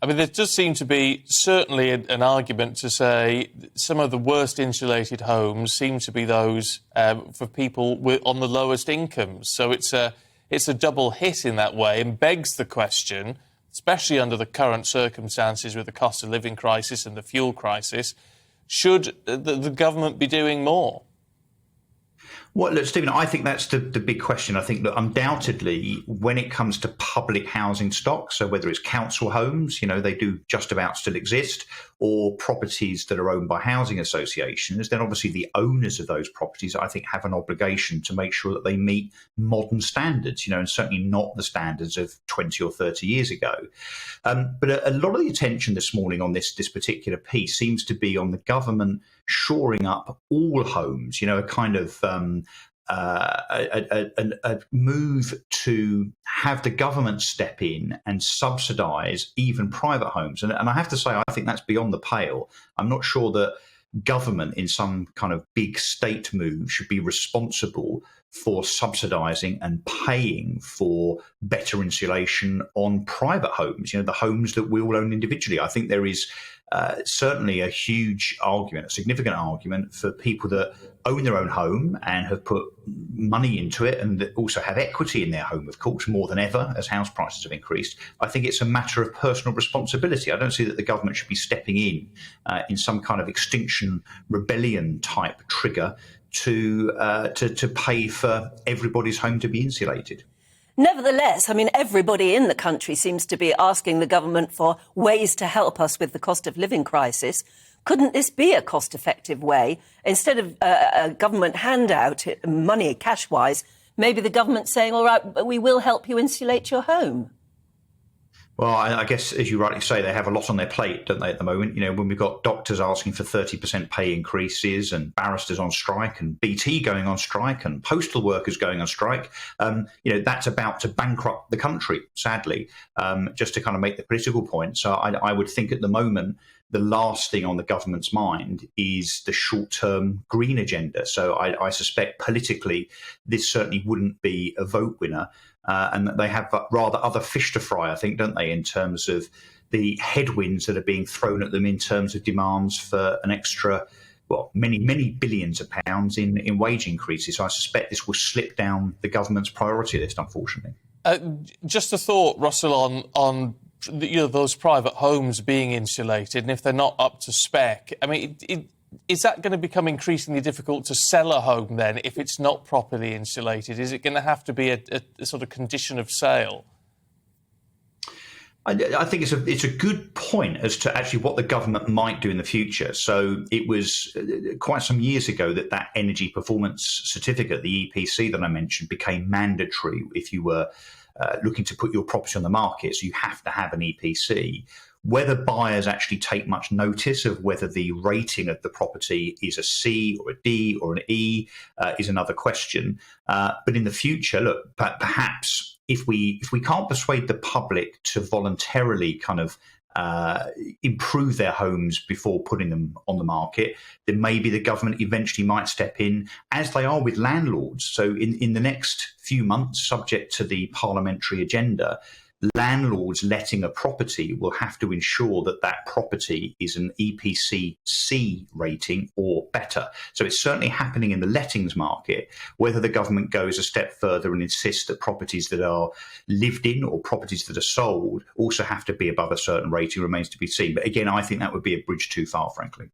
I mean, there does seem to be certainly an argument to say some of the worst insulated homes seem to be those for people on the lowest incomes. So it's a double hit in that way, and begs the question, especially under the current circumstances with the cost of living crisis and the fuel crisis, should the government be doing more? Well, look, Stephen, I think that's the big question. I think that undoubtedly, when it comes to public housing stock, so whether it's council homes, they do just about still exist, or properties that are owned by housing associations, then obviously the owners of those properties, I think, have an obligation to make sure that they meet modern standards, and certainly not the standards of 20 or 30 years ago. But a lot of the attention this morning on this particular piece seems to be on the government shoring up all homes, a kind of a move to have the government step in and subsidise even private homes. And I have to say, I think that's beyond the pale. I'm not sure that government in some kind of big state move should be responsible for subsidising and paying for better insulation on private homes, the homes that we all own individually. I think there is certainly a huge argument, a significant argument for people that own their own home and have put money into it and that also have equity in their home, of course, more than ever as house prices have increased. I think it's a matter of personal responsibility. I don't see that the government should be stepping in some kind of extinction rebellion type trigger to pay for everybody's home to be insulated. Nevertheless, I mean, everybody in the country seems to be asking the government for ways to help us with the cost of living crisis. Couldn't this be a cost-effective way? Instead of a government handout, money cash-wise, maybe the government saying, all right, we will help you insulate your home. Well, I guess, as you rightly say, they have a lot on their plate, don't they, at the moment? When we've got doctors asking for 30% pay increases and barristers on strike and BT going on strike and postal workers going on strike, that's about to bankrupt the country, sadly, just to kind of make the political point. So I would think at the moment, the last thing on the government's mind is the short-term green agenda. So I suspect politically, this certainly wouldn't be a vote winner. And that they have rather other fish to fry, I think, don't they, in terms of the headwinds that are being thrown at them in terms of demands for an extra, many billions of pounds in wage increases. So I suspect this will slip down the government's priority list, unfortunately. Just a thought, Russell, on those private homes being insulated, and if they're not up to spec. I mean, is that going to become increasingly difficult to sell a home then if it's not properly insulated? Is it going to have to be a sort of condition of sale? I think it's a good point as to actually what the government might do in the future. So it was quite some years ago that energy performance certificate, the EPC that I mentioned, became mandatory if you were looking to put your property on the market. So you have to have an EPC. Whether buyers actually take much notice of whether the rating of the property is a C or a D or an E is another question. But in the future, look, perhaps if we can't persuade the public to voluntarily kind of improve their homes before putting them on the market, then maybe the government eventually might step in, as they are with landlords. So in the next few months, subject to the parliamentary agenda, landlords letting a property will have to ensure that that property is an EPC C rating or better. So it's certainly happening in the lettings market. Whether the government goes a step further and insists that properties that are lived in or properties that are sold also have to be above a certain rating remains to be seen. But again, I think that would be a bridge too far, frankly.